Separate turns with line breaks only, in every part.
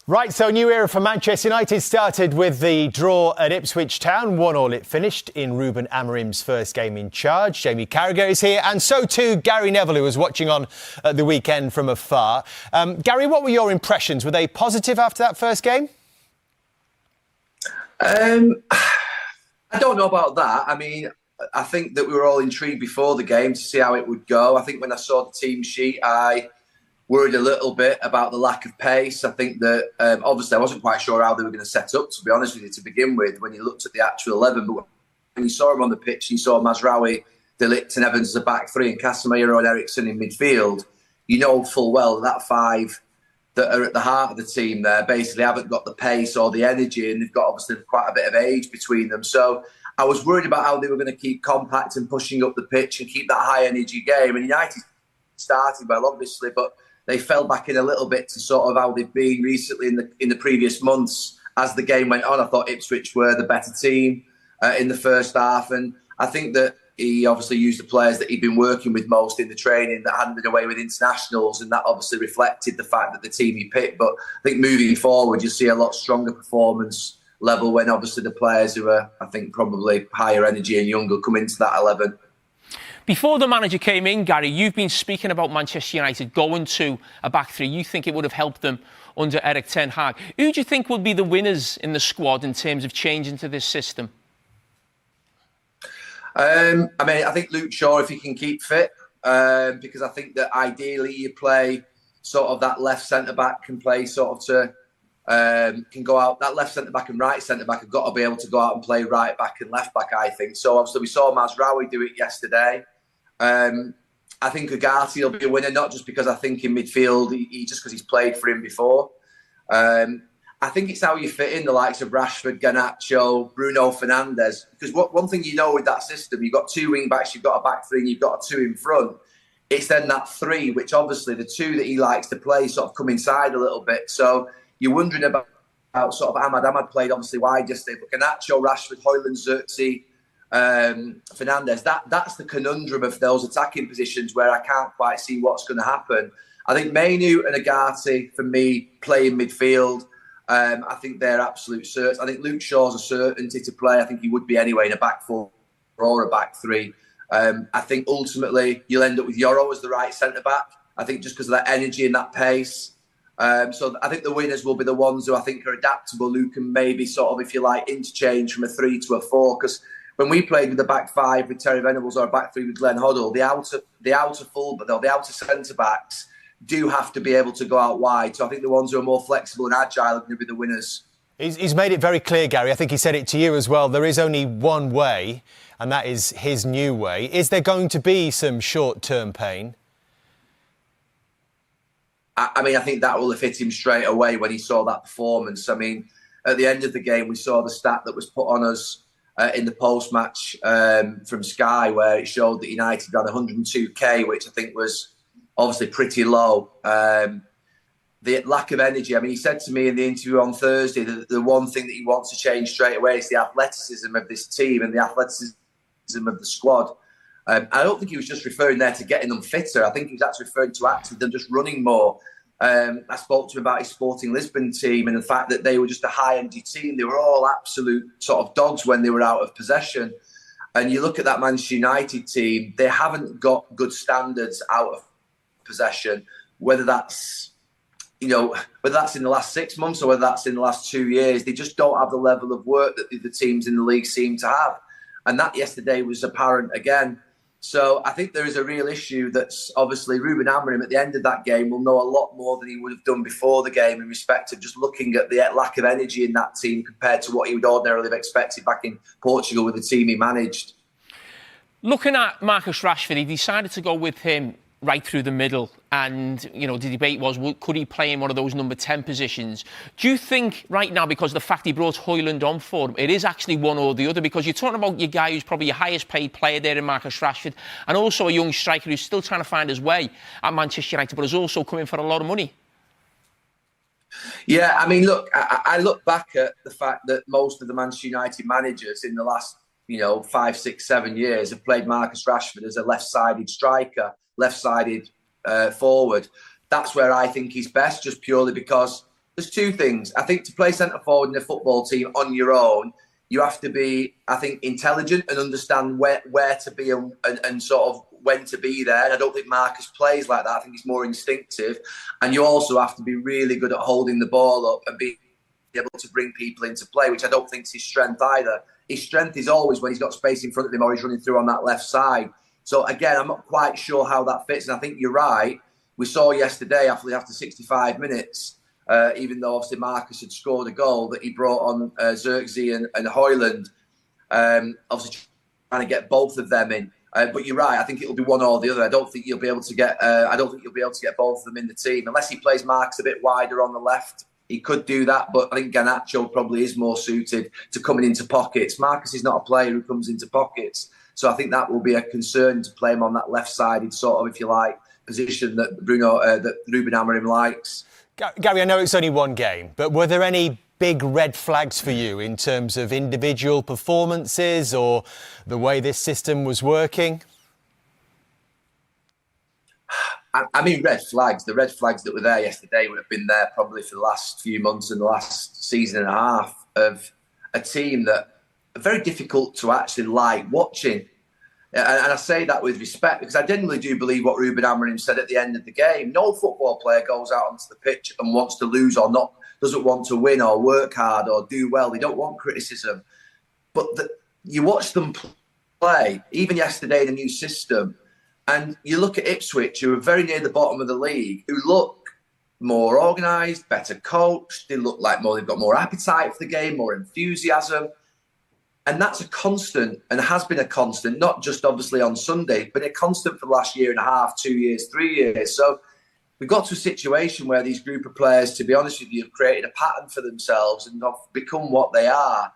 Right, so a new era for Manchester United started with the draw at Ipswich Town. 1-1 it finished in Ruben Amorim's first game in charge. Jamie Carragher is here, and so too Garry Neville, who was watching on at the weekend from afar. Garry, what were your impressions? Were they positive after that first game?
I don't know about that. I mean, I think that we were all intrigued before the game to see how it would go. I think when I saw the team sheet, I worried a little bit about the lack of pace. I think that obviously I wasn't quite sure how they were going to set up, to be honest with you, to begin with, when you looked at the actual 11. But when you saw him on the pitch, you saw Mazraoui, De Ligt and Evans as a back three and Casemiro and Eriksen in midfield, you know full well that five that are at the heart of the team there basically haven't got the pace or the energy, and they've got obviously quite a bit of age between them. So I was worried about how they were going to keep compact and pushing up the pitch and keep that high energy game. And United started well, obviously, but they fell back in a little bit to sort of how they've been recently in the previous months. As the game went on, I thought Ipswich were the better team in the first half. And I think that he obviously used the players that he'd been working with most in the training that hadn't been away with internationals. And that obviously reflected the fact that the team he picked. But I think moving forward, you'll see a lot stronger performance level when obviously the players who are, I think, probably higher energy and younger come into that 11.
Before the manager came in, Garry, you've been speaking about Manchester United going to a back three. You think it would have helped them under Erik ten Hag. Who do you think would be the winners in the squad in terms of changing to this system?
I think Luke Shaw, if he can keep fit, because I think that ideally you play sort of that left centre-back can play sort of to, can go out. That left centre-back and right centre-back have got to be able to go out and play right back and left back, I think. So obviously we saw Mazraoui do it yesterday. I think Garty will be a winner, not just because I think in midfield, just because he's played for him before. I think it's how you fit in the likes of Rashford, Garnacho, Bruno Fernandes. Because one thing you know with that system, you've got two wing-backs, you've got a back three and you've got a two in front. It's then that three, which obviously the two that he likes to play sort of come inside a little bit. So you're wondering about sort of Ahmad played obviously wide yesterday, but Garnacho, Rashford, Højlund, Xerxes, Fernandes, that's the conundrum of those attacking positions where I can't quite see what's going to happen. I think Mainu and Agati, for me, play in midfield. I think they're absolute certs. I think Luke Shaw's a certainty to play. I think he would be anyway in a back four or a back three. I think ultimately you'll end up with Yoro as the right centre-back. I think just because of that energy and that pace. So I think the winners will be the ones who I think are adaptable, who can maybe sort of, if you like, interchange from a 3 to a 4. Because when we played with the back 5 with Terry Venables or a back 3 with Glenn Hoddle, the outer full, the outer centre-backs do have to be able to go out wide. So I think the ones who are more flexible and agile are going to be the winners.
He's made it very clear, Garry. I think he said it to you as well. There is only one way, and that is his new way. Is there going to be some short-term pain?
I mean, I think that will have hit him straight away when he saw that performance. I mean, at the end of the game, we saw the stat that was put on us in the post-match from Sky, where it showed that United ran 102k, which I think was obviously pretty low. The lack of energy. I mean, he said to me in the interview on Thursday that the one thing that he wants to change straight away is the athleticism of this team and the athleticism of the squad. I don't think he was just referring there to getting them fitter. I think he was actually referring to actually them just running more. I spoke to him about his Sporting Lisbon team and the fact that they were just a high-energy team. They were all absolute sort of dogs when they were out of possession. And you look at that Manchester United team, they haven't got good standards out of possession, whether that's in the last 6 months or whether that's in the last 2 years. They just don't have the level of work that the teams in the league seem to have. And that yesterday was apparent again. So I think there is a real issue that's obviously Ruben Amorim at the end of that game will know a lot more than he would have done before the game in respect of just looking at the lack of energy in that team compared to what he would ordinarily have expected back in Portugal with the team he managed.
Looking at Marcus Rashford, he decided to go with him right through the middle, and the debate was, could he play in one of those number 10 positions? Do you think right now, because of the fact he brought Højlund on for him, it is actually one or the other? Because you're talking about your guy who's probably your highest paid player there in Marcus Rashford, and also a young striker who's still trying to find his way at Manchester United, but is also coming for a lot of money.
Yeah, I mean, look, I look back at the fact that most of the Manchester United managers in the last 5, 6, 7 years have played Marcus Rashford as a left-sided striker, left-sided forward. That's where I think he's best, just purely because there's two things. I think to play centre forward in a football team on your own, you have to be, I think, intelligent and understand where to be and sort of when to be there. And I don't think Marcus plays like that. I think he's more instinctive. And you also have to be really good at holding the ball up and being able to bring people into play, which I don't think is his strength either. His strength is always when he's got space in front of him or he's running through on that left side. So again, I'm not quite sure how that fits. And I think you're right. We saw yesterday after 65 minutes, even though obviously Marcus had scored a goal, that he brought on Xerxes and Hoyland, obviously trying to get both of them in. But you're right. I think it'll be one or the other. I don't think you'll be able to get. I don't think you'll be able to get both of them in the team unless he plays Marcus a bit wider on the left. He could do that, but I think Garnacho probably is more suited to coming into pockets. Marcus is not a player who comes into pockets, so I think that will be a concern to play him on that left-sided sort of, if you like, position that Ruben Amorim likes.
Garry, I know it's only one game, but were there any big red flags for you in terms of individual performances or the way this system was working?
I mean, red flags. The red flags that were there yesterday would have been there probably for the last few months and the last season and a half of a team that are very difficult to actually like watching. And I say that with respect because I genuinely do believe what Ruben Amorim said at the end of the game. No football player goes out onto the pitch and wants to lose or not, doesn't want to win or work hard or do well. They don't want criticism. But you watch them play, even yesterday in a new system, and you look at Ipswich, who are very near the bottom of the league, who look more organised, better coached. They look like they've got more appetite for the game, more enthusiasm. And that's a constant and has been a constant, not just obviously on Sunday, but a constant for the last year and a half, 2 years, 3 years. So we've got to a situation where these group of players, to be honest with you, have created a pattern for themselves and have become what they are.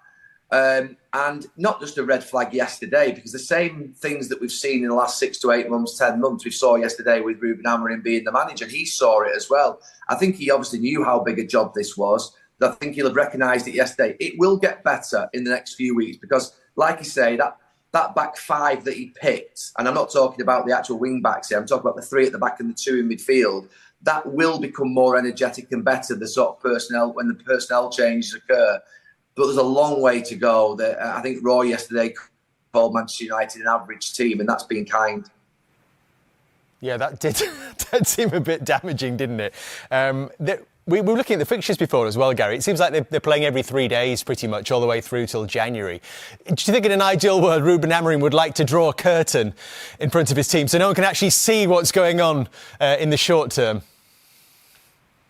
And not just a red flag yesterday, because the same things that we've seen in the last 6 to 8 months, 10 months, we saw yesterday with Ruben Amorim being the manager. He saw it as well. I think he obviously knew how big a job this was. I think he'll have recognised it yesterday. It will get better in the next few weeks because, like you say, that back five that he picked, and I'm not talking about the actual wing backs here, I'm talking about the three at the back and the two in midfield, that will become more energetic and better, the sort of personnel, when the personnel changes occur. But there's a long way to go. I think Roy yesterday called Manchester United an average team, and that's been kind.
Yeah, that did seem a bit damaging, didn't it? We were looking at the fixtures before as well, Garry. It seems like they're playing every 3 days pretty much all the way through till January. Do you think in an ideal world Ruben Amorim would like to draw a curtain in front of his team so no one can actually see what's going on in the short term?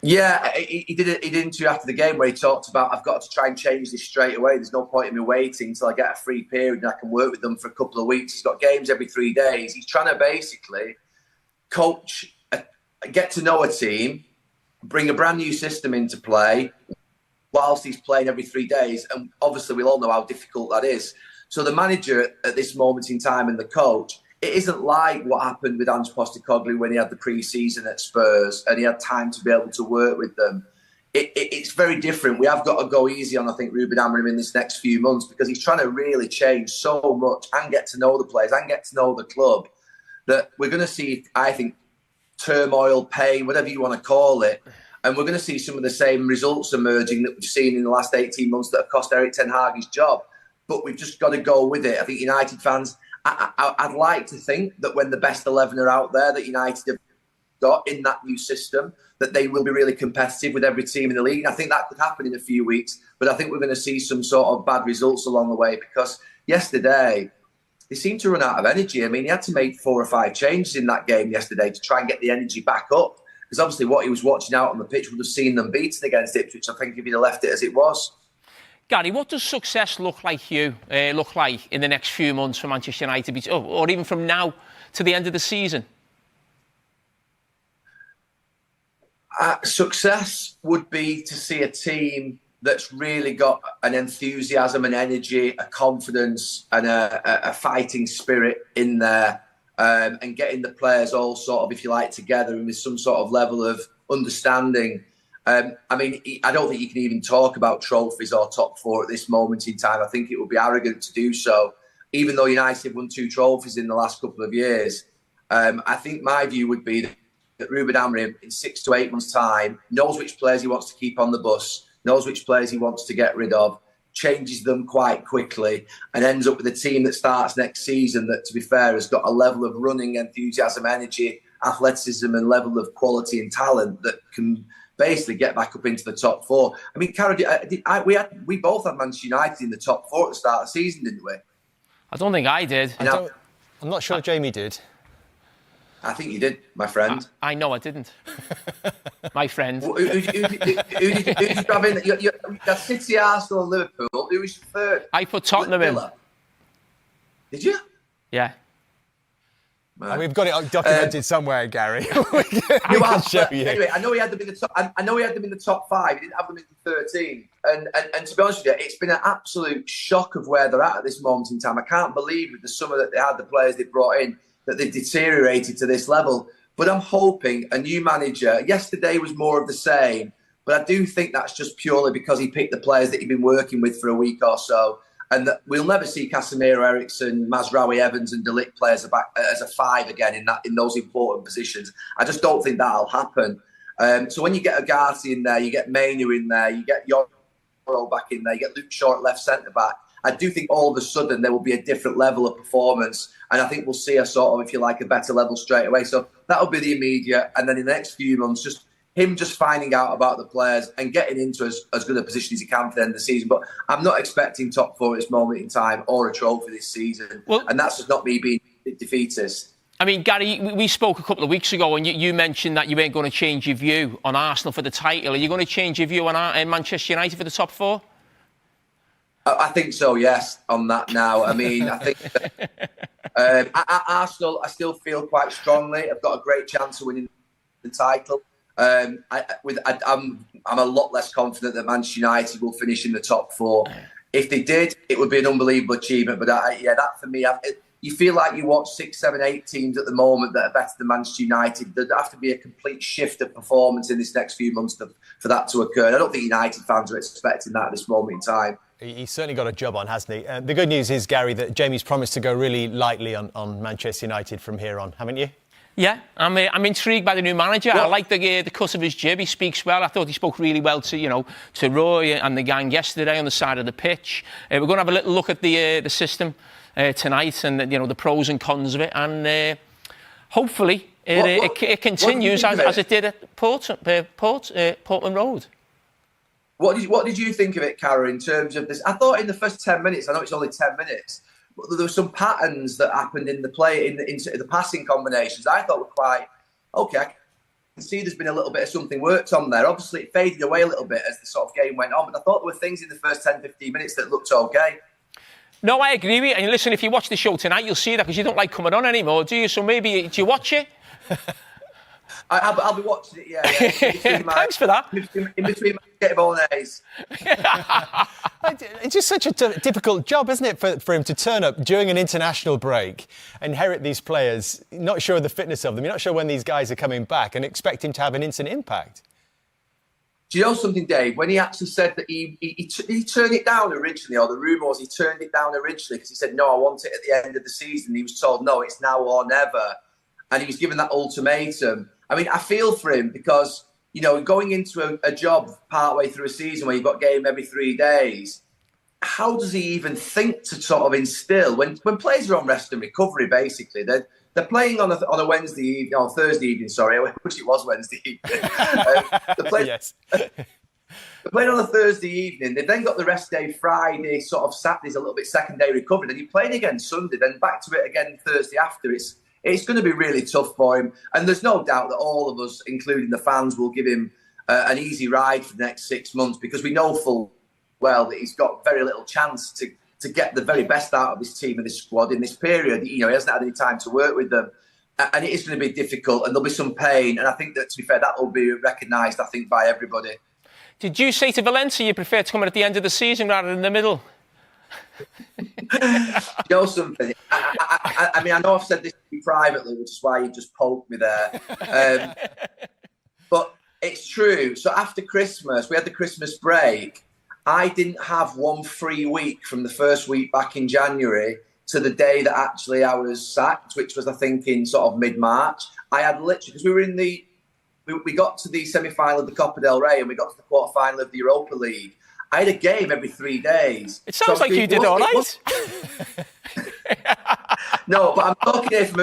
Yeah, he did an interview after the game where he talked about, I've got to try and change this straight away. There's no point in me waiting until I get a free period and I can work with them for a couple of weeks. He's got games every 3 days. He's trying to basically coach, get to know a team, bring a brand new system into play whilst he's playing every 3 days. And obviously we all know how difficult that is. So the manager at this moment in time and the coach, it isn't like what happened with Ange Postecoglou when he had the pre-season at Spurs and he had time to be able to work with them. It's very different. We have got to go easy on, I think, Ruben Amorim in this next few months because he's trying to really change so much and get to know the players and get to know the club that we're going to see, I think, turmoil, pain, whatever you want to call it. And we're going to see some of the same results emerging that we've seen in the last 18 months that have cost Erik ten Hag his job. But we've just got to go with it. I think United fans, I'd like to think that when the best 11 are out there that United have got in that new system, that they will be really competitive with every team in the league. And I think that could happen in a few weeks. But I think we're going to see some sort of bad results along the way because yesterday, they seemed to run out of energy. I mean, he had to make 4 or 5 changes in that game yesterday to try and get the energy back up. Because obviously what he was watching out on the pitch would have seen them beaten against Ipswich, I think, if he'd have left it as it was.
Garry, what does success look like in the next few months for Manchester United, or even from now to the end of the season?
Success would be to see a team that's really got an enthusiasm, an energy, a confidence and a fighting spirit in there and getting the players all sort of, if you like, together and with some sort of level of understanding. I mean, I don't think you can even talk about trophies or top 4 at this moment in time. I think it would be arrogant to do so. Even though United won 2 trophies in the last couple of years, I think my view would be that Ruben Amorim in 6 to 8 months' time knows which players he wants to keep on the bus, knows which players he wants to get rid of, changes them quite quickly, and ends up with a team that starts next season that, to be fair, has got a level of running enthusiasm, energy, athleticism, and level of quality and talent that can basically get back up into the top 4. I mean, Cara, we both had Manchester United in the top 4 at the start of the season, didn't we?
I don't think I did.
I'm not sure Jamie did.
I think you did, my friend.
I know I didn't. My friend.
Who did you have in? You had City, Arsenal, and Liverpool. Who was your third?
I put Tottenham in.
Did you?
Yeah.
And we've got it documented somewhere, Gary. we can show you.
Anyway, I know he had them in the top. I know he had them in the top 5. He didn't have them in the 13. And to be honest with you, it's been an absolute shock of where they're at this moment in time. I can't believe with the summer that they had, the players they brought in, that they've deteriorated to this level. But I'm hoping a new manager. Yesterday was more of the same, but I do think that's just purely because he picked the players that he'd been working with for a week or so. And that we'll never see Casemiro, Ericsson, Mazraoui, Evans and De Ligt play as a 5 again in those important positions. I just don't think that'll happen. So when you get Agassi in there, you get Mainu in there, you get Yoro back in there, you get Luke Shaw at left centre-back, I do think all of a sudden there will be a different level of performance. And I think we'll see a sort of, if you like, a better level straight away. So that'll be the immediate. And then in the next few months, just finding out about the players and getting into as good a position as he can for the end of the season. But I'm not expecting top 4 at this moment in time or a trophy this season. Well, and that's just not me being defeatist.
I mean, Gary, we spoke a couple of weeks ago and you mentioned that you ain't going to change your view on Arsenal for the title. Are you going to change your view on Manchester United for the top 4?
I think so, yes, on that now. I mean, I think Arsenal, I still feel quite strongly. I've got a great chance of winning the title. I'm a lot less confident that Manchester United will finish in the top 4. If they did, it would be an unbelievable achievement. But that for me, you feel like you watch 6, 7, 8 teams at the moment that are better than Manchester United. There'd have to be a complete shift of performance in this next few months for that to occur. And I don't think United fans are expecting that at this moment in time.
He's certainly got a job on, hasn't he? The good news is, Gary, that Jamie's promised to go really lightly on Manchester United from here on, haven't you?
Yeah, I'm intrigued by the new manager. Well, I like the cut of his jib. He speaks well. I thought he spoke really well to Roy and the gang yesterday on the side of the pitch. We're going to have a little look at the system tonight and the pros and cons of it, and hopefully it continues as it did at Portman Road.
What did you think of it, Cara, in terms of this? I thought in the first 10 minutes, I know it's only 10 minutes, but there were some patterns that happened in the play, in the passing combinations I thought were quite okay. I can see there's been a little bit of something worked on there. Obviously, it faded away a little bit as the sort of game went on, but I thought there were things in the first 10, 15 minutes that looked okay.
No, I agree with you. And listen, if you watch the show tonight, you'll see that because you don't like coming on anymore, do you? So do you watch it?
I'll be watching it, yeah.
Thanks for that.
In between my spaghetti bolognese.
It's just such a difficult job, isn't it, for him to turn up during an international break, inherit these players, not sure of the fitness of them, you're not sure when these guys are coming back, and expect him to have an instant impact.
Do you know something, Dave? When he actually said that he turned it down originally, or the rumour was he turned it down originally because he said, no, I want it at the end of the season. He was told, no, it's now or never. And he was given that ultimatum. I mean, I feel for him because, going into a job partway through a season where you've got game every 3 days, how does he even think to sort of instill when players are on rest and recovery? Basically, they're playing on a Wednesday evening, or Thursday evening. Sorry, I wish it was Wednesday evening.
Yes.
They're playing on a Thursday evening. They've then got the rest day Friday, sort of Saturday's a little bit second day recovery. Then you're playing again Sunday, then back to it again Thursday after. It's going to be really tough for him. And there's no doubt that all of us, including the fans, will give him an easy ride for the next 6 months because we know full well that he's got very little chance to get the very best out of his team and this squad in this period. He hasn't had any time to work with them. And it is going to be difficult and there'll be some pain. And I think that, to be fair, that will be recognised, I think, by everybody.
Did you say to Valencia you prefer to come in at the end of the season rather than the middle?
You know something? I mean, I know I've said this to you privately, which is why you just poked me there. But it's true. So after Christmas, we had the Christmas break. I didn't have 1 free week from the first week back in January to the day that actually I was sacked, which was, I think, in sort of mid-March. I had literally, because we were in the we got to the semi-final of the Copa del Rey and we got to the quarter-final of the Europa League, I had a game every 3 days.
It sounds like you did all right.
No, but I'm talking here from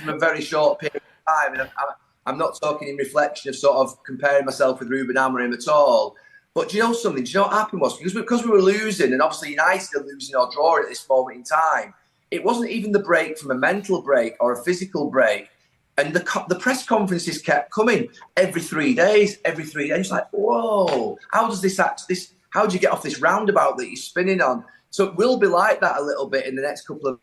a very short period of time, and I'm not talking in reflection of sort of comparing myself with Ruben Amorim at all. But do you know something? Do you know what happened was because we were losing, and obviously United are losing or drawing at this moment in time. It wasn't even the break from a mental break or a physical break, and the press conferences kept coming every 3 days. It's like, whoa, how does this how do you get off this roundabout that you're spinning on? So it will be like that a little bit in the next couple of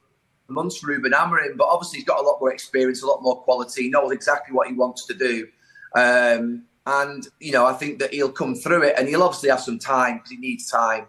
months for Ruben Amorim, but obviously he's got a lot more experience, a lot more quality, he knows exactly what he wants to do. And, I think that he'll come through it, and he'll obviously have some time because he needs time.